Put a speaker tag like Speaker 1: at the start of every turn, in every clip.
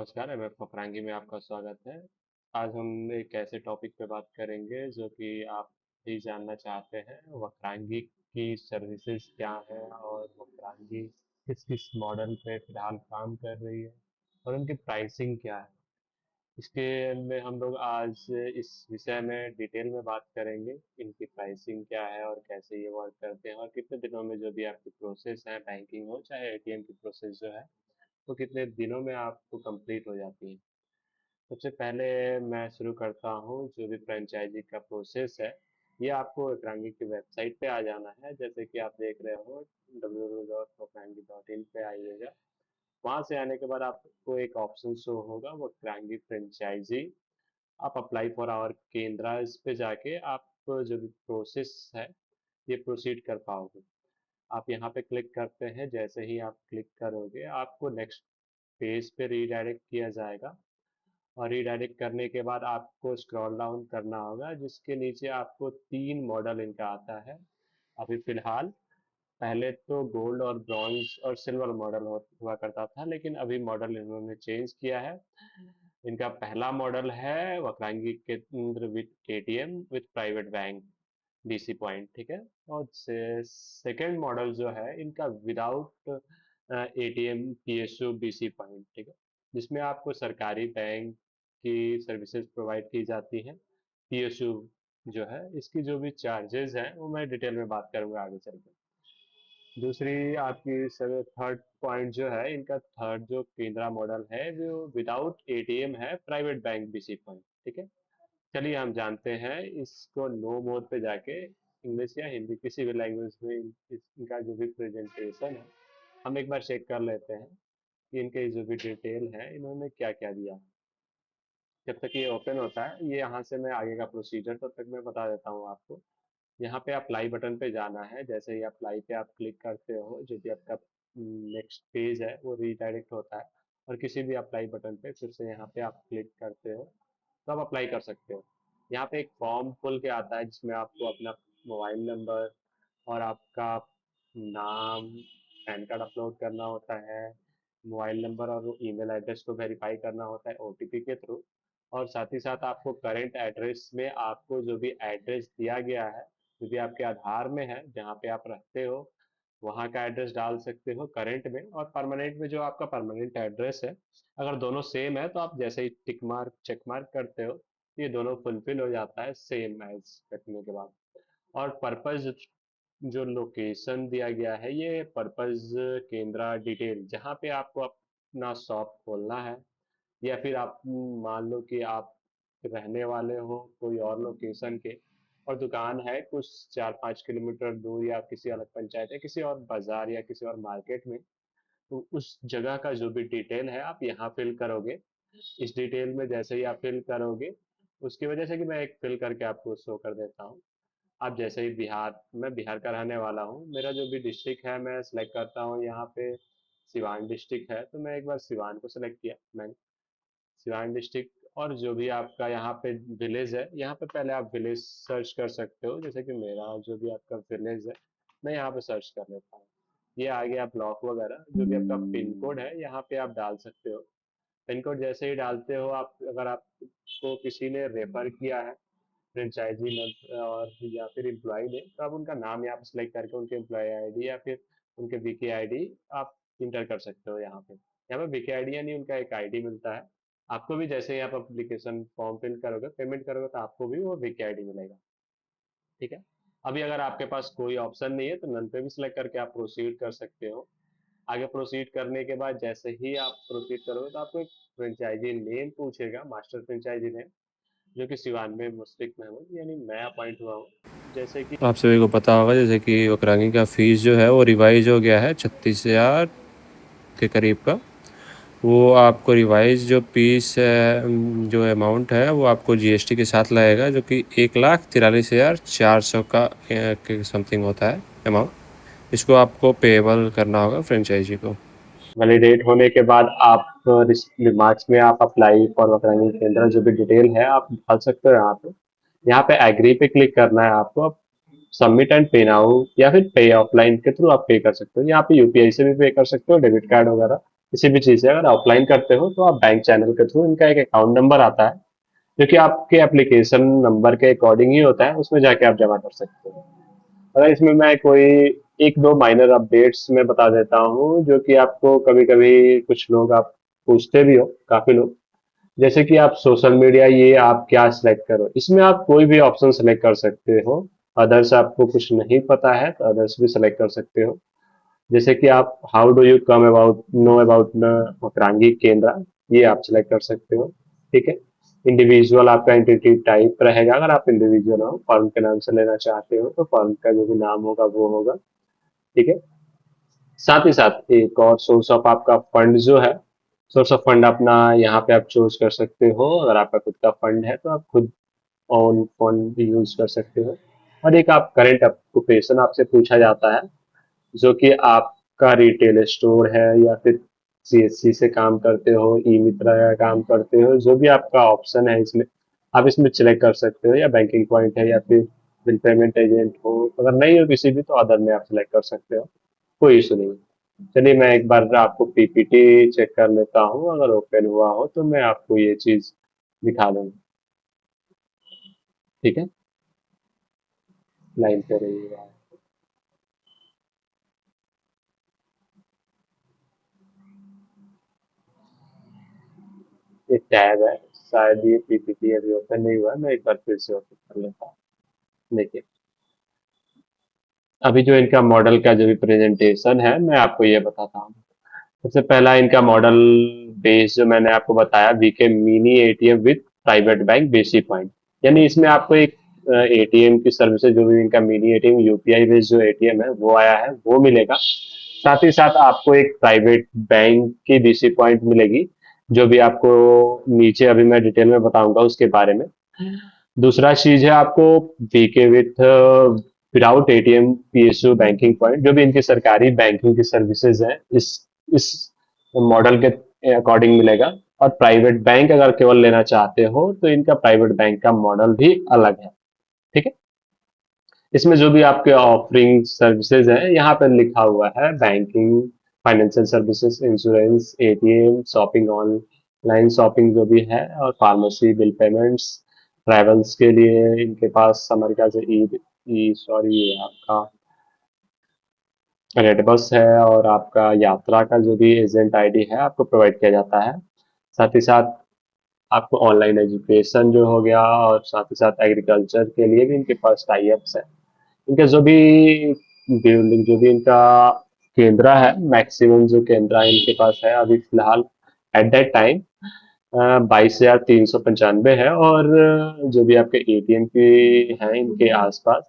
Speaker 1: नमस्कार, एमएफ फफरांगी में आपका स्वागत है। आज हम एक ऐसे टॉपिक पे बात करेंगे जो कि आप भी जानना चाहते हैं। वक्रांगी की सर्विसेज क्या है और वक्रांगी किस किस मॉडल पे फिलहाल काम कर रही है और उनकी प्राइसिंग क्या है। इसके में हम लोग आज इस विषय में डिटेल में बात करेंगे। इनकी प्राइसिंग क्या है और कैसे ये वर्क करते हैं और कितने दिनों में जो भी आपकी प्रोसेस है, बैंकिंग हो चाहे एटीएम की प्रोसेस जो है, वो कितने दिनों में आपको कंप्लीट हो जाती है। सबसे पहले मैं शुरू करता हूँ। जो भी फ्रेंचाइजी का प्रोसेस है, ये आपको वक्रांगी की वेबसाइट पे आ जाना है। जैसे कि आप देख रहे हो www.वक्रांगी.in पे आइएगा। वहाँ से आने के बाद आपको एक ऑप्शन शो होगा वक्रांगी फ्रेंचाइजी। आप अप्लाई फॉर आवर केंद्रा इस पे जाके आप जो भी प्रोसेस है ये प्रोसीड कर पाओगे। आप यहाँ पे क्लिक करते हैं। जैसे ही आप क्लिक करोगे आपको नेक्स्ट पेज पे रीडायरेक्ट किया जाएगा और रीडायरेक्ट करने के बाद आपको स्क्रॉल डाउन करना होगा, जिसके नीचे आपको 3 मॉडल इनका आता है अभी फिलहाल। पहले तो गोल्ड और ब्रॉन्ज और सिल्वर मॉडल हुआ करता था, लेकिन अभी मॉडल इन्होंने चेंज किया है। इनका पहला मॉडल है वक्रांगी केंद्र with ATM with private bank DC point, ठीक है। और सेकंड मॉडल जो है इनका without ATM PSU BC point, ठीक है, जिसमें आपको सरकारी बैंक की सर्विसेज प्रोवाइड की जाती हैं। पीएसयू जो है इसकी जो भी चार्जेस हैं वो मैं डिटेल में बात करूंगा आगे चल के। दूसरी आपकी सर थर्ड पॉइंट जो है, इनका थर्ड जो केंद्रा मॉडल है वो विदाउट एटीएम है, प्राइवेट बैंक बीसी पॉइंट, ठीक है। चलिए हम जानते हैं इसको नो मोड पे जाके इंग्लिश या हिंदी किसी भी लैंग्वेज में इनका जो भी प्रेजेंटेशन है हम एक बार चेक कर लेते हैं कि इनके जो भी डिटेल है इन्होंने क्या क्या दिया। जब तक ये ओपन होता है, ये यहाँ से मैं आगे का प्रोसीजर तब तक मैं बता देता हूँ आपको। यहाँ पे अप्लाई बटन पे जाना है। जैसे ही अप्लाई पे आप क्लिक करते हो, जो भी आपका नेक्स्ट पेज है वो रीडायरेक्ट होता है और किसी भी अप्लाई बटन पे फिर से यहाँ पे आप क्लिक करते हो तो आप अप्लाई कर सकते हो। यहाँ पे एक फॉर्म खुल के आता है जिसमें आपको अपना मोबाइल नंबर और आपका नाम, पैन कार्ड अपलोड करना होता है। मोबाइल नंबर और ईमेल एड्रेस को वेरीफाई करना होता है ओटीपी के थ्रू। और साथ ही साथ आपको करंट एड्रेस में आपको जो भी एड्रेस दिया गया है, जो भी आपके आधार में है, जहाँ पे आप रहते हो वहाँ का एड्रेस डाल सकते हो करंट में। और परमानेंट में जो आपका परमानेंट एड्रेस है, अगर दोनों सेम है तो आप जैसे ही टिक मार्क चेक मार्क करते हो ये दोनों फुलफिल हो जाता है सेम एज रखने के बाद। और पर्पज जो लोकेशन दिया गया है, ये पर्पज केंद्रा डिटेल, जहाँ पे आपको अपना शॉप खोलना है या फिर आप मान लो कि आप रहने वाले हो कोई और लोकेशन के और दुकान है कुछ 4-5 किलोमीटर दूर या किसी अलग पंचायत या किसी और बाजार या किसी और मार्केट में, तो उस जगह का जो भी डिटेल है आप यहाँ फिल करोगे। इस डिटेल में जैसे ही आप फिल करोगे, उसकी वजह से कि मैं एक फिल करके आपको शो कर देता हूँ। आप जैसे ही बिहार, मैं बिहार का रहने वाला हूँ, मेरा जो भी डिस्ट्रिक्ट है मैं सेलेक्ट करता हूँ यहाँ पे। सिवान डिस्ट्रिक्ट है तो मैं एक बार सिवान को सेलेक्ट किया मैंने, सिवान डिस्ट्रिक्ट। और जो भी आपका यहाँ पे विलेज है, यहाँ पे पहले आप विलेज सर्च कर सकते हो। जैसे कि मेरा जो भी आपका विलेज है मैं यहाँ पे सर्च कर लेता हूँ। ये आ गया ब्लॉक वगैरह, जो भी आपका पिन कोड है यहाँ पे आप डाल सकते हो। पिन कोड जैसे ही डालते हो आप, अगर आपको किसी ने रेफर किया है फ्रेंचाइजी और या फिर एम्प्लॉय ने, तो आप उनका नाम यहाँ पे सिलेक्ट करके उनके एम्प्लॉय आईडी या फिर उनके वीके आईडी आप इंटर कर सकते हो यहाँ पे। यहाँ पे वीके आईडी यानी उनका एक आईडी मिलता है आपको भी। जैसे ही आप एप्लीकेशन फॉर्म फिल करोगे, पेमेंट करोगे, तो आपको भी वो वीके आईडी मिलेगा, ठीक है। अभी अगर आपके पास कोई ऑप्शन नहीं है तो नन पे भी सिलेक्ट करके आप प्रोसीड कर सकते हो। आगे प्रोसीड करने के बाद जैसे ही आप प्रोसीड करोगे तो आपको एक फ्रेंचाइजी नेम पूछेगा, मास्टर फ्रेंचाइजी नेम, जो कि सिवान में मुश्फिक महमूद यानी मैं अपॉइंट हुआ हूँ। जैसे कि
Speaker 2: आप सभी को पता होगा जैसे कि वक्रांगी का फ़ीस जो है वो रिवाइज हो गया है 36,000 के करीब का। वो आपको रिवाइज जो फीस जो अमाउंट है वो आपको जीएसटी के साथ लगेगा, जो कि 1,43,400 का के समथिंग होता है अमाउंट। इसको आपको पेबल करना होगा फ्रेंचाइजी को।
Speaker 1: वैलिडेट होने के बाद आप रिमार्क्स में आप अप्लाई फॉर वक्रांगी केंद्र जो भी डिटेल है आप डाल सकते हो यहाँ पे। यहाँ पे एग्री पे क्लिक करना है आपको। अब सबमिट एंड पे नाउ या फिर पे ऑफलाइन के थ्रू आप पे कर सकते हो। यहाँ पे यूपीआई से भी पे कर सकते हो, डेबिट कार्ड वगैरह। किसी भी चीज़ से अगर ऑफलाइन करते हो तो आप बैंक चैनल के थ्रू इनका एक अकाउंट नंबर आता है जो कि आपके एप्लीकेशन नंबर के अकॉर्डिंग ही होता है, उसमें जाके आप जमा कर सकते हो। अगर इसमें मैं कोई एक दो माइनर अपडेट्स में बता देता हूँ जो कि आपको कभी कभी कुछ लोग आप पूछते भी हो, काफी लोग, जैसे कि आप सोशल मीडिया, ये आप क्या सिलेक्ट करो, इसमें आप कोई भी ऑप्शन सेलेक्ट कर सकते हो। अदर्स आपको कुछ नहीं पता है तो अदर्स भी सेलेक्ट कर सकते हो। जैसे कि आप how do you come about know about मकरांगी केंद्र, ये आप सिलेक्ट कर सकते हो। ठीक है। इंडिविजुअल आपका एंटिटी टाइप रहेगा, अगर आप इंडिविजुअल हो, फर्म के नाम से लेना चाहते हो तो फर्म का जो भी नाम होगा वो होगा। ठीक है। साथ ही साथ एक और सोर्स ऑफ आपका फंड जो है, सोर्स ऑफ फंड अपना यहाँ पे आप चूज कर सकते हो। अगर आपका खुद का फंड है तो आप खुद ओन फंड यूज कर सकते हो। और एक आप करंट ऑक्यूपेशन आपसे पूछा जाता है, जो कि आपका रिटेल स्टोर है या फिर सीएससी से काम करते हो, ई मित्रा का काम करते हो, जो भी आपका ऑप्शन है इसमें आप इसमें सिलेक्ट कर सकते हो, या बैंकिंग पॉइंट है या फिर बिल पेमेंट एजेंट हो, अगर नहीं हो किसी भी तो अदर में आप सिलेक्ट कर सकते हो, कोई इशू नहीं है। चलिए मैं एक बार आपको पीपीटी चेक कर लेता हूँ, अगर ओपन हुआ हो तो मैं आपको ये चीज दिखा दूंगा। ठीक है, लाइन पे रहिएगा। ये टैब है, शायद ये पीपीटी अभी ओपन नहीं हुआ है, मैं एक बार फिर से ओपन कर लेता हूँ। देखिए, अभी जो इनका मॉडल का जो भी प्रेजेंटेशन है मैं आपको ये बताता हूँ। सबसे पहला इनका मॉडल बेस जो मैंने आपको बताया, वीके mini ATM with private bank basic point, यानी इसमें आपको एक एटीएम की सर्विसेज, जो भी इनका मिनी एटीएम यूपीआई बेस्ड जो एटीएम है वो आया है वो मिलेगा। साथ ही साथ आपको एक प्राइवेट बैंक की बीसी पॉइंट मिलेगी, जो भी आपको नीचे अभी मैं डिटेल में बताऊंगा उसके बारे में। दूसरा चीज है आपको बीके with without ATM PSU banking point, जो भी इनकी सरकारी बैंकिंग की सर्विसेज है इस मॉडल के अकॉर्डिंग मिलेगा। और प्राइवेट बैंक अगर केवल लेना चाहते हो तो इनका प्राइवेट बैंक का मॉडल भी अलग है। ठीक है। इसमें जो भी आपके ऑफरिंग सर्विसेज है यहाँ पर लिखा हुआ है, banking, financial services, insurance, ATM, shopping, online shopping जो भी है, और फार्मेसी, बिल पेमेंट्स, ट्रैवल्स के लिए इनके पास अमेरिका से ई ई सॉरी ये आपका रेड बस है, और आपका यात्रा का जो भी एजेंट आईडी है आपको प्रोवाइड किया जाता है। साथ ही साथ आपको ऑनलाइन एजुकेशन जो हो गया, और साथ ही साथ एग्रीकल्चर के लिए भी इनके पास टाई अप्स है। इनका जो भी बिल्डिंग, जो भी इनका केंद्र है, मैक्सिमम जो केंद्र इनके पास है अभी फिलहाल एट दैट टाइम 22,395 है। और जो भी आपके एटीएम के हैं इनके आसपास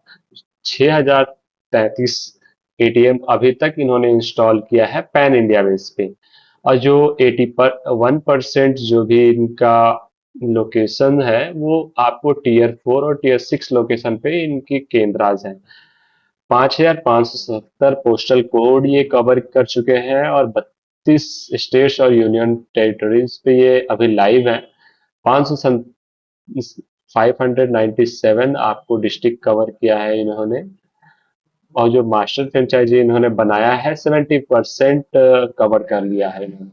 Speaker 1: 6,033 एटीएम अभी तक इन्होंने इंस्टॉल किया है पैन इंडिया बेस पे। और जो 81% जो भी इनका लोकेशन है वो आपको टीयर 4 और टीयर 6 लोकेशन पे इनकी केंद्राज हैं। 5,570 पोस्टल कोड ये कवर कर चुके हैं, और 32 स्टेट्स और यूनियन टेरिटरीज पे ये अभी लाइव है। 500 597 आपको डिस्ट्रिक्ट कवर किया है इन्होंने। और जो मास्टर फ्रेंचाइजी इन्होंने बनाया है 70% कवर कर लिया है इन्होंने।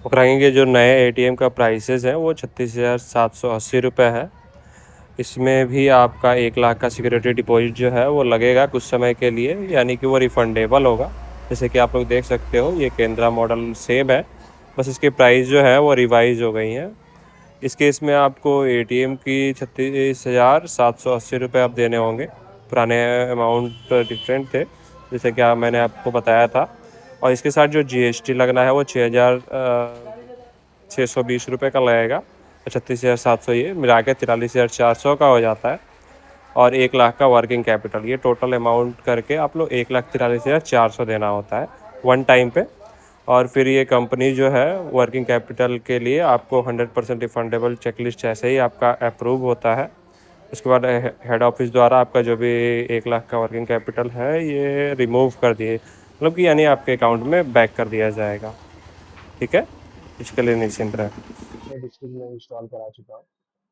Speaker 2: उकराइनी के जो नए एटीएम का प्राइसेस है वो 36,780 रुपये है। इसमें भी आपका 1 लाख का सिक्योरिटी डिपॉजिट जो है वो लगेगा कुछ समय के लिए, यानी कि वो रिफंडेबल होगा। जैसे कि आप लोग देख सकते हो ये केंद्रा मॉडल सेम है, बस इसकी प्राइस जो है वो रिवाइज हो गई है। इस केस में आपको एटीएम की 36,780 रुपये आप देने होंगे। पुराने अमाउंट डिफरेंट थे, जैसे कि मैंने आपको बताया था। और इसके साथ जो जीएसटी लगना है वो 6,620 रुपये का लगेगा। 36,700 ये मिला के 43,400 का हो जाता है। और 1 लाख का वर्किंग कैपिटल, ये टोटल अमाउंट करके आप लोग 1,43,400 देना होता है वन टाइम पे। और फिर ये कंपनी जो है वर्किंग कैपिटल के लिए आपको 100% रिफंडेबल चेकलिस्ट जैसे ही आपका अप्रूव होता है, उसके बाद हेड ऑफिस द्वारा आपका जो भी 1 लाख का वर्किंग कैपिटल है ये रिमूव कर दिए, मतलब कि यानी आपके अकाउंट में बैक कर दिया जाएगा। ठीक है, इसके लिए निश्चिंत रहे।
Speaker 1: मैं डिस्ट्रिक्ट में इंस्टॉल करा चुका हूँ।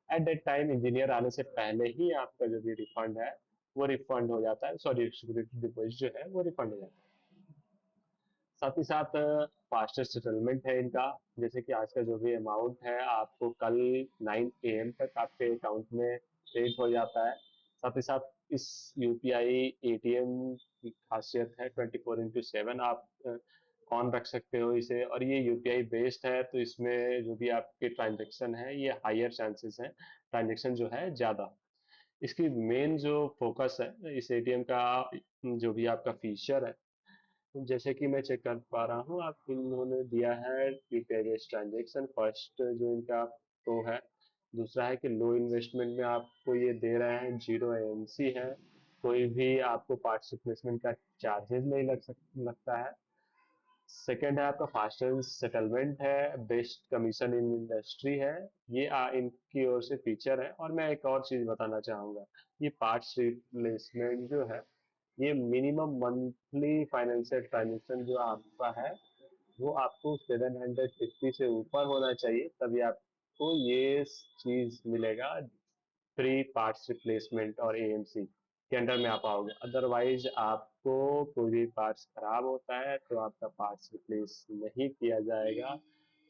Speaker 1: एट दैट टाइम इंजीनियर आने से पहले ही आपका जो भी रिफंड है वो रिफंड हो जाता है, सॉरी सिक्योरिटी डिपॉजिट जो है वो रिफंड हो जाता है। साथ ही साथ फास्टर सेटलमेंट है इनका। जैसे कि आज का जो भी अमाउंट है आपको कल 9 AM तक आपके अकाउंट में क्रेडिट हो जाता है। साथ ही साथ इस यूपीआई एटीएम की खासियत है 24/7 आप ऑन रख सकते हो इसे, और ये यूपीआई बेस्ड है तो इसमें जो भी आपके ट्रांजेक्शन है ये हायर चांसेस है, ट्रांजेक्शन जो है ज्यादा। इसकी मेन जो फोकस है इस एटीएम का, जो भी आपका फीचर है, जैसे कि मैं चेक कर पा रहा हूँ आप इन्होंने दिया है यूपीआई बेस्ड ट्रांजेक्शन फर्स्ट जो इनका तो है। दूसरा है कि लो इन्वेस्टमेंट में आपको ये दे रहे हैं, जीरो एएमसी है, कोई भी आपको पार्ट रिप्लेसमेंट का चार्जेस नहीं लगता है। सेकंड है आपका फास्टर सेटलमेंट है, बेस्ट कमीशन इन इंडस्ट्री है। ये इनकी ओर से फीचर है। और मैं एक और चीज बताना चाहूंगा, ये पार्ट्स रिप्लेसमेंट जो है ये मिनिमम मंथली फाइनेंशियल ट्रांजेक्शन जो आपका है वो आपको 750 से ऊपर होना चाहिए, तभी आपको ये चीज मिलेगा, फ्री पार्ट्स रिप्लेसमेंट और एएमसी के अंडर में आप आओगे। अदरवाइज आपको कोई भी पार्ट्स खराब होता है तो आपका पार्ट्स रिप्लेस नहीं किया जाएगा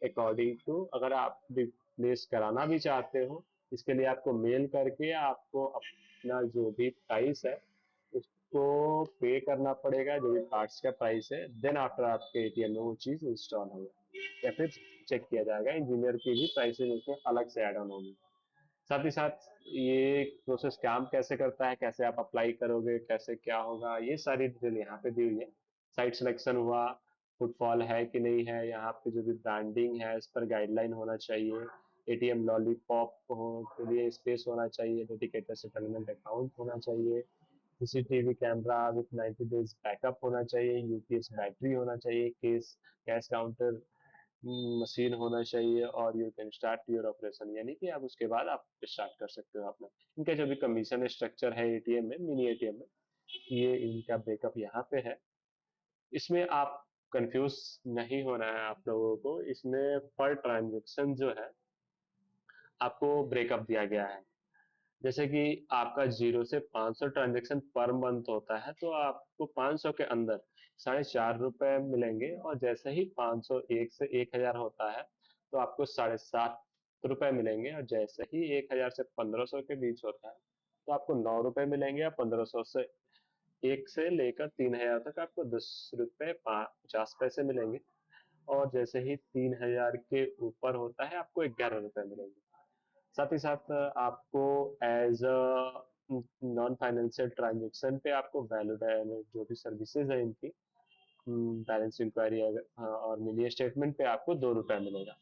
Speaker 1: अकॉर्डिंग टू। अगर आप रिप्लेस कराना भी चाहते हो इसके लिए आपको मेल करके आपको अपना जो भी प्राइस है उसको पे करना पड़ेगा, जो भी पार्ट्स का प्राइस है, देन आफ्टर आपके एटीएम में वो चीज इंस्टॉल होगा या फिर चेक किया जाएगा। इंजीनियर की भी प्राइसेस उसमें अलग से ऐड ऑन होगी। साथ ही साथ ये प्रोसेस काम कैसे करता है, कैसे आप अप्लाई करोगे, कैसे क्या होगा, ये सारी डिटेल यहाँ पे दी हुई है। साइट सिलेक्शन हुआ, फुटफॉल है कि नहीं है, यहाँ पे जो भी ब्रांडिंग है इस पर गाइडलाइन होना चाहिए, एटीएम लॉलीपॉप हो के लिए स्पेस होना चाहिए, डेडिकेटेड सेटलमेंट अकाउंट होना चाहिए, CCTV camera with 90 days backup होना चाहिए, यूपीएस बैटरी होना चाहिए, केस कैश काउंटर मशीन होना चाहिए, और you can start your operation, यानी कि आप उसके बाद आप स्टार्ट कर सकते हो अपना। इनका जो भी कमीशन स्ट्रक्चर है एटीएम में, मिनी एटीएम में, ये इनका ब्रेकअप यहाँ पे है। इसमें आप कंफ्यूज नहीं होना है आप लोगों को, इसमें पर ट्रांजेक्शन जो है आपको ब्रेकअप दिया गया है। जैसे कि आपका 0 से 500 ट्रांजेक्शन पर मंथ होता है तो आपको 500 के अंदर ₹4.5 मिलेंगे, और जैसे ही 501 से 1000 होता है तो आपको ₹7.5 मिलेंगे, और जैसे ही 1000 से 1500 के बीच होता है तो आपको ₹9 मिलेंगे, और 1500 से एक से लेकर 3000 तक आपको ₹10.50 मिलेंगे, और जैसे ही 3000 के ऊपर होता है आपको ₹11 मिलेंगे। साथ ही साथ आपको as a non financial transaction पे आपको वैलिड जो भी सर्विसेज है इनकी, बैलेंस इंक्वायरी और मिनी स्टेटमेंट पे आपको ₹2 मिलेगा।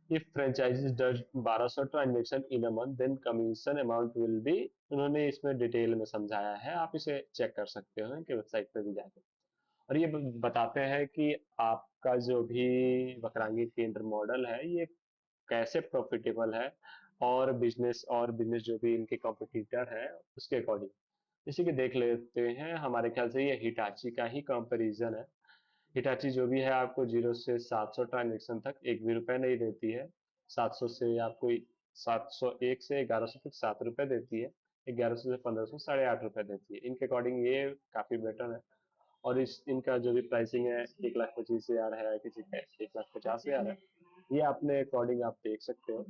Speaker 1: If franchisees does 1200 transaction in a month then commission amount will be, उन्होंने इसमें डिटेल में समझाया है, आप इसे चेक कर सकते हो इनके वेबसाइट पे भी जाके। और ये बताते हैं कि आपका जो भी वक्रांगी केंद्र मॉडल है ये कैसे प्रॉफिटेबल है, और बिजनेस जो भी इनके कॉम्पिटिटर है उसके अकॉर्डिंग। इसी के देख लेते हैं, हमारे ख्याल से ये हिटाची का ही कंपैरिजन है। हिटाची जो भी है आपको 0 से 700 ट्रांजेक्शन तक एक भी रुपए नहीं देती है। 700 से आपको 701 से 1100 तक ₹7 देती है। 1100 से 1500 ₹8.5 देती है। इनके अकॉर्डिंग ये काफी बेटर है। और इस इनका जो भी प्राइसिंग है 1,25,000 है, किसी का 1,50,000 है, ये अपने अकॉर्डिंग आप देख सकते हो।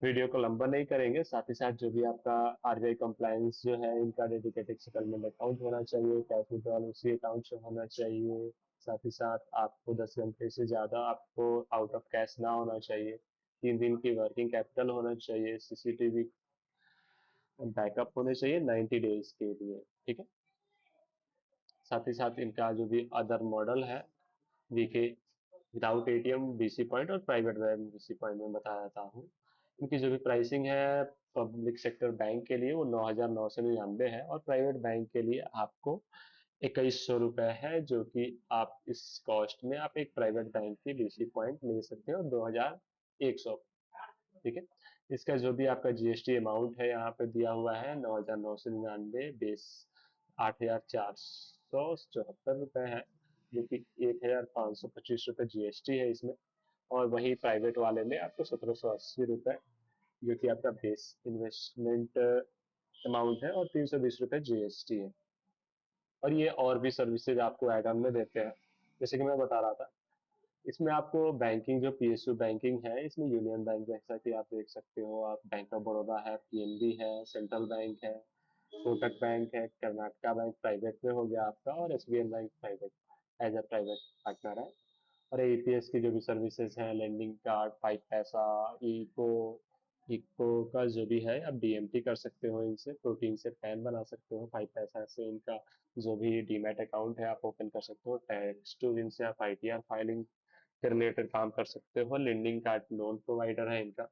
Speaker 1: वीडियो को लंबा नहीं करेंगे, साथ ही साथ जो भी आपका आरबीआई कंप्लायंस जो है, इनका डेडिकेटेड सेटलमेंट अकाउंट होना चाहिए, कैश विड्रॉल उसी अकाउंट से होना चाहिए। साथ ही साथ आपको 10 घंटे से ज्यादा आपको आउट ऑफ कैश ना होना चाहिए, 3 दिन की वर्किंग कैपिटल होना चाहिए, सीसीटीवी बैकअप होने चाहिए 90 डेज के लिए। ठीक है। साथ ही साथ इनका जो भी अदर मॉडल है वीके विदाउट एटीएम, बीसी पॉइंट और प्राइवेट बैंक बीसी पॉइंट में बता देता हूँ। इनकी जो भी प्राइसिंग है पब्लिक सेक्टर बैंक के लिए वो 9,999 है, और प्राइवेट बैंक के लिए आपको ₹2,100 है, जो कि आप इस कॉस्ट में आप एक प्राइवेट बैंक की बीसी पॉइंट ले सकते हो 2,100। ठीक है। इसका जो भी आपका जीएसटी अमाउंट है यहाँ पे दिया हुआ है 9,999 बेस ₹8,474 है, जो कि ₹1,525 जीएसटी है इसमें। और वही प्राइवेट वाले में आपको ₹1,780, जो कि आपका बेस इन्वेस्टमेंट अमाउंट है, और ₹320 जीएसटी है। और ये और भी सर्विसेज आपको ऐड ऑन में देते हैं। जैसे कि मैं बता रहा था, इसमें आपको बैंकिंग, जो पीएसयू बैंकिंग है, इसमें यूनियन बैंक जैसा कि आप देख सकते हो, आप बैंक ऑफ बड़ौदा है, पीएनबी है, सेंट्रल बैंक है, कोटक बैंक है, कर्नाटका बैंक प्राइवेट में हो गया आपका, और SBI bank private as a private partner है। और एपीएस की जो भी सर्विसेज हैं, लेंडिंग कार्ड, फाइव पैसा, इको, इको का जो भी है, आप डीएमटी कर सकते हो, इनसे प्रोटीन से पैन बना सकते हो, फाइव पैसा से इनका जो भी डीमैट अकाउंट है आप ओपन कर सकते हो, टैक्स टू इनसे आप आईटीआर फाइलिंग के रिलेटेड काम कर सकते हो, लेंडिंग कार्ड लोन प्रोवाइडर है इनका।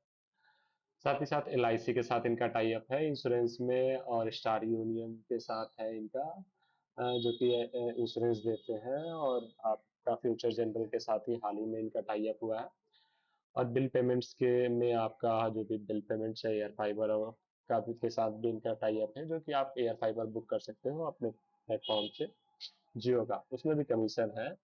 Speaker 1: साथ ही साथ एलआईसी के साथ इनका टाई अप है इंश्योरेंस में, और स्टार यूनियन के साथ है इनका, जो कि इंश्योरेंस देते हैं, और आपका फ्यूचर जनरल के साथ ही हाल ही में इनका टाई अप हुआ है। और बिल पेमेंट्स के में आपका जो भी बिल पेमेंट्स है, एयर फाइबर और का भी के साथ भी इनका टाई अप है, जो कि आप एयर फाइबर बुक कर सकते हो अपने प्लेटफॉर्म से, जियो का, उसमें भी कमीशन है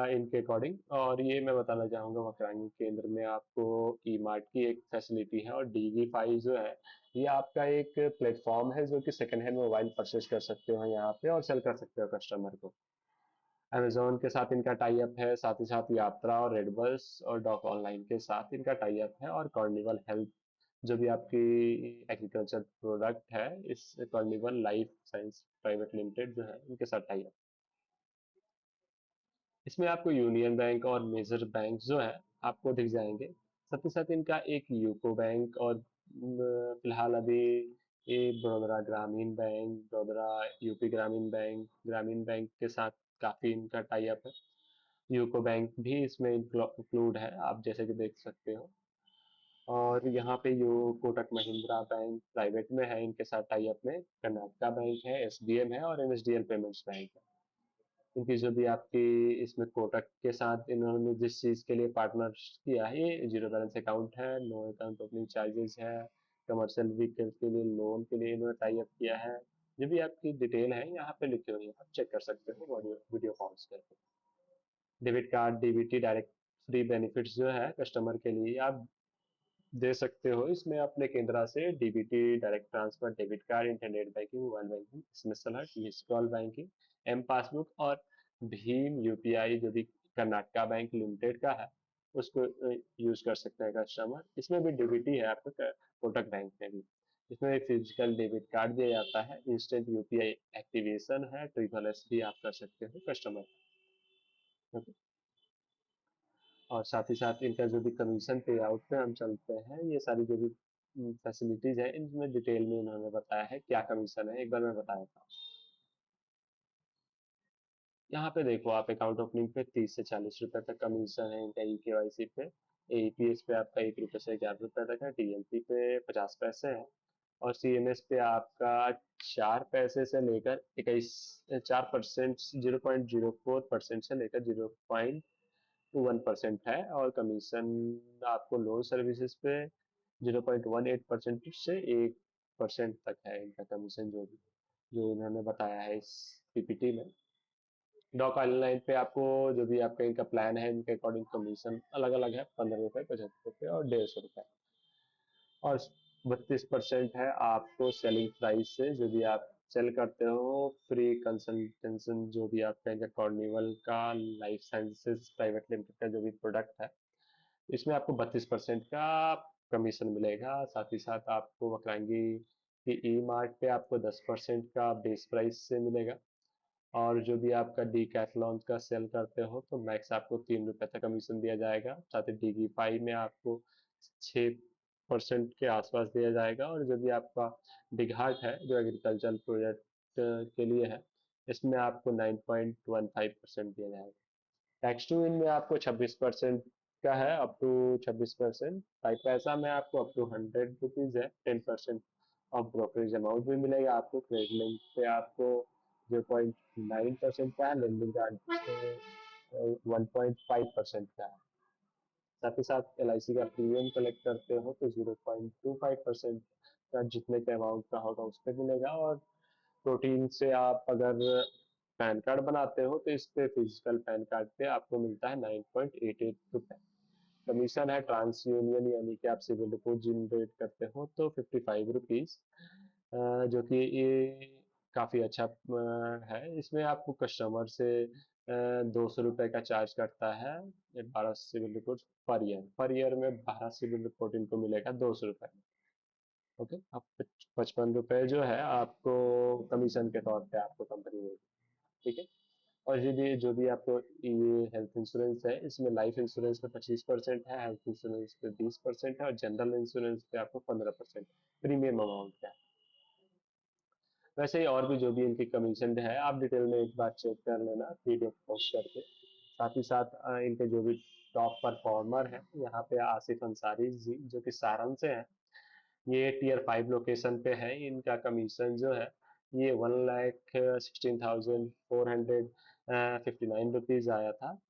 Speaker 1: इनके अकॉर्डिंग। और ये मैं बताना चाहूँगा, वक्रांगी केंद्र में आपको ई मार्ट की एक फैसिलिटी है, और डीगी फाई जो है, ये आपका एक प्लेटफॉर्म है जो कि सेकंड हैंड मोबाइल परचेज कर सकते हो यहाँ पे और सेल कर सकते हो कस्टमर को। अमेजोन के साथ इनका टाई अप है, साथ ही साथ यात्रा और रेडबस और डॉक ऑनलाइन के साथ इनका टाई अप है, और कार्निवल हेल्थ जो भी आपकी एग्रीकल्चर प्रोडक्ट है, इस carnival life science private limited जो है, इनके साथ टाई अप। इसमें आपको यूनियन बैंक और मेजर बैंक जो है आपको दिख जाएंगे। साथ ही साथ इनका एक यूको बैंक, और फिलहाल अभी ये बड़ोदरा ग्रामीण बैंक, बड़ोदरा यूपी ग्रामीण बैंक के साथ काफी इनका टाई अप है। यूको बैंक भी इसमें इंक्लूड है, आप जैसे कि देख सकते हो। और यहाँ पे you Kotak Mahindra bank private में है, इनके साथ टाई अप में कर्नाटका बैंक है, एसबीएम है, और एनएसडीएल पेमेंट्स बैंक है। इनकी जो भी आपकी इसमें कोटक के साथ इन्होंने जिस चीज के लिए पार्टनर किया है, ये जीरो बैलेंस अकाउंट है, नो अकाउंट ओपनिंग चार्जेस है, कमर्शियल व्हीकल के लिए लोन के लिए इन्होंने टाई अप किया है। जो भी आपकी डिटेल है यहाँ पे लिखी हुई है, आप चेक कर सकते हो वीडियो वीडियो कॉल्स करके। Debit card, DBT direct free benefits जो है कस्टमर के लिए आप दे सकते हो इसमें अपने केंद्रा से। DBT direct transfer, debit card, internet banking, mobile banking, SMS alert, miss call banking, M passbook, और भीम यूपीआई जो भी कर्नाटका बैंक लिमिटेड का है, उसको यूज कर सकते हैं कस्टमर। इसमें भी डीबीटी है आपका कोटक बैंक में भी। इसमें एक फिजिकल डेबिट कार्ड दिया जाता है, इंस्टेंट यूपीआई एक्टिवेशन है, ट्रिपल एस भी आप कर सकते हो कस्टमर। और साथ ही साथ इनका जो भी कमीशन पे आउट पे हम चलते हैं, ये सारी जो भी फैसिलिटीज है, इनमें डिटेल में इन्होंने बताया है क्या कमीशन है, एक बार मैं बता देता हूँ। यहाँ पे देखो, आप अकाउंट ओपनिंग पे 30 से 40 रुपए तक कमीशन है इनका, ई केवाईसी पे। एईपीएस पे आपका 1 रुपए से 11 रुपए तक है, टीएमपी पे 50 पैसे है, और सीएमएस पे आपका 4 पैसे से लेकर 21, 4%, 0.04% से लेकर 0.1% है। और कमीशन आपको लोन सर्विसेज पे 0.18% से 1% तक है इनका कमीशन, जो इन्होंने बताया है इस पीपीटी में। डॉक ऑनलाइन पे आपको जो भी आपका इनका प्लान है, इनके अकॉर्डिंग कमीशन अलग अलग है, 15 रुपए, 75 रुपए और 150 रुपए। और 32% है आपको सेलिंग प्राइस से, जो भी आप सेल करते हो, फ्री कंसल्टेशन, जो भी आपका इनका कॉर्निवल का लाइफ साइंसेज प्राइवेट लिमिटेड का जो भी प्रोडक्ट है, इसमें आपको 32% का कमीशन मिलेगा। साथ ही साथ आपको वक्रांगी की ई मार्ट पे आपको 10% का बेस प्राइस से मिलेगा। और जो भी आपका डी कैथलॉन का सेल करते हो तो मैक्स आपको 3 रुपए तक कमीशन दिया जाएगा। साथ ही डीगी फाई में आपको 6% के आसपास दिया जाएगा। और जो भी आपका डिघाट है, जो एग्रीकल्चर प्रोजेक्ट के लिए है, इसमें आपको 9.15% दिया जाएगा। टैक्स टू विन में आपको 26% का है, अप टू 26%। टाइप पैसा में आपको अप टू 100 रुपीज है, 10% ऑफ ब्रोकरेज अमाउंट भी मिलेगा आपको। क्रेडिट लिंक पे आपको 0.9% का है, लेंडिंग कार्ड 1.5% का है। साथ ही साथ एलआईसी का प्रीमियम कलेक्ट करते हो तो 0.25% का जितने के अमाउंट का होगा उस पर मिलेगा। और प्रोटीन से आप अगर पैन कार्ड बनाते हो तो इस पे फिजिकल पैन कार्ड पे आपको मिलता है 9.88 रुपए। कमीशन है ट्रांस यूनियन, यानी कि आप सिविल रिपोर्ट जनरेट करते हो तो 55 रुपीज, जो कि ये काफ़ी अच्छा है। इसमें आपको कस्टमर से 200 रुपये का चार्ज करता है, 12 सिविल रिपोर्ट पर ईयर में 12 सिविल रिपोर्ट इनको मिलेगा 200 रुपये में। ओके, अब 55 रुपये जो है आपको कमीशन के तौर पे आपको कंपनी देगी। ठीक है। और जो भी आपको ये हेल्थ इंश्योरेंस है, इसमें लाइफ इंश्योरेंस पे 25% है, हेल्थ इंश्योरेंस पे 20% है, और जनरल इंश्योरेंस पे आपको 15% प्रीमियम अमाउंट का है। वैसे ही और भी जो भी इनकी कमीशन है, आप डिटेल में एक बार चेक कर लेना पीडीएफ पोस्ट करके। साथ ही साथ इनके जो भी टॉप परफॉर्मर है, यहाँ पे आसिफ अंसारी जी जो कि सारण से हैं। ये टियर 5 लोकेशन पे है। इनका कमीशन जो है ये 1,16,459 आया था,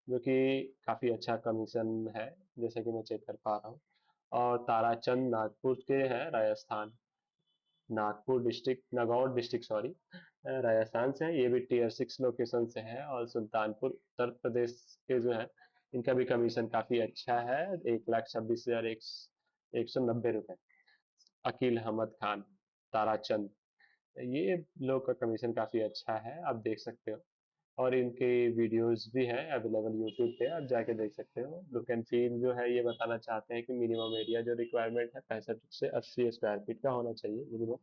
Speaker 1: जो कि काफी अच्छा कमीशन है, जैसे कि मैं चेक कर पा रहा हूँ। और ताराचंद नागपुर के हैं, Rajasthan, Nagpur district, Nagaur district sorry, Rajasthan से है। ये भी टियर 6 लोकेशन से है। और सुल्तानपुर उत्तर प्रदेश के जो है, इनका भी कमीशन काफी अच्छा है, 1,26,190 रुपए। अकील अहमद खान, ताराचंद, ये लोग का कमीशन काफी अच्छा है, आप देख सकते हो। और इनके वीडियोस भी हैं अवेलेबल यूट्यूब पे, आप जाके देख सकते हो। लुक एंड फील जो है, ये बताना चाहते हैं कि मिनिमम एरिया जो रिक्वायरमेंट है 65 से 80 स्क्वायर फीट का होना चाहिए मिनिमम।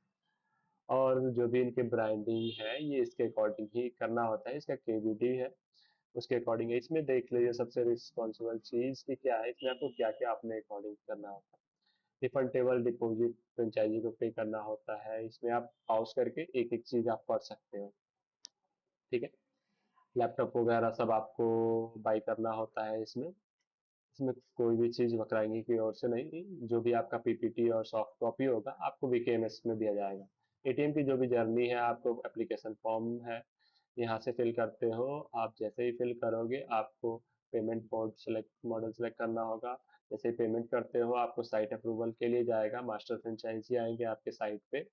Speaker 1: और जो भी इनके ब्रांडिंग है, ये इसके अकॉर्डिंग ही करना होता है, इसका केवीडी है उसके अकॉर्डिंग है। इसमें देख लीजिए सबसे रिस्पॉन्सिबल चीज कि क्या है, इसमें आपको क्या क्या अपने अकॉर्डिंग करना होता है। रिफंडेबल डिपॉजिट फ्रेंचाइजी को पे करना होता है, इसमें आप पॉज करके एक एक चीज आप पढ़ सकते हो। ठीक है। लैपटॉप वगैरह सब आपको बाई करना होता है इसमें। इसमें कोई भी चीज वक्रांगी की ओर से नहीं, जो भी आपका पीपीटी और सॉफ्ट कॉपी होगा आपको वीकेएमएस में दिया जाएगा। एटीएम की जो भी जर्नी है, आपको एप्लीकेशन फॉर्म है, यहाँ से फिल करते हो। आप जैसे ही फिल करोगे आपको payment mode select model select करना होगा। जैसे ही पेमेंट करते हो आपको साइट अप्रूवल के लिए जाएगा, मास्टर फ्रेंचाइजी आएंगे आपके साइट पे,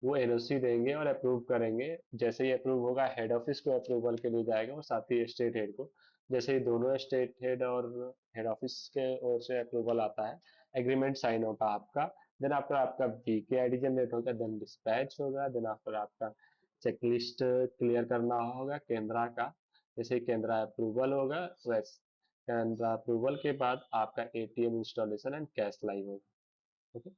Speaker 1: वो एनओसी देंगे और अप्रूव करेंगे। जैसे ही अप्रूव होगा हेड ऑफिस को अप्रूवल के लिए जाएगा, और साथ ही स्टेट हेड को। जैसे ही दोनों स्टेट हेड और हेड ऑफिस के ओर से अप्रूवल आता है, एग्रीमेंट साइन होगा आपका। देन आफ्टर आपका वीके आईडी जनरेट होगा, देन डिस्पैच होगा, देन आफ्टर आपका चेकलिस्ट क्लियर करना होगा केंद्रा का। जैसे ही केंद्रा अप्रूवल होगा, वैसे केंद्रा अप्रूवल के बाद आपका ATM installation and cash live होगा। ओके।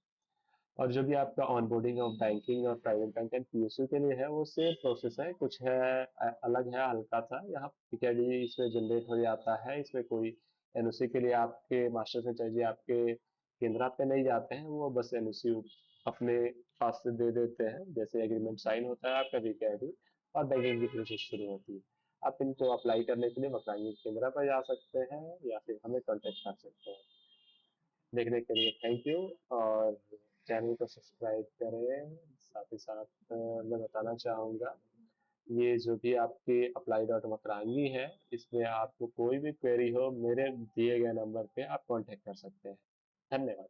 Speaker 1: और जो भी आपका ऑनबोर्डिंग ऑफ बैंकिंग और प्राइवेट बैंक एंड पीएसयू के लिए है, वो सेम प्रोसेस है, कुछ है अलग है हल्का सा। यहाँ पीकेडी इसमें जनरेट हो जाता है, इसमें कोई एनओसी के लिए आपके मास्टर से चाहिए, आपके केंद्र पे नहीं जाते हैं, वो बस एनओसी अपने पास से दे देते हैं। जैसे एग्रीमेंट साइन होता है आपका पीकेडी, और बैंकिंग की प्रोसेस शुरू होती है। आप इनको अप्लाई करने के लिए वक्रांगी केंद्र पर जा सकते हैं, या फिर हमें कॉन्टेक्ट कर सकते हैं। देखने के लिए थैंक यू। और चैनल को सब्सक्राइब करें। साथ ही साथ मैं बताना चाहूँगा, ये जो भी आपकी अप्लाई डॉट मकरांगी है, इसमें आपको कोई भी क्वेरी हो, मेरे दिए गए नंबर पे आप कांटेक्ट कर सकते हैं। धन्यवाद।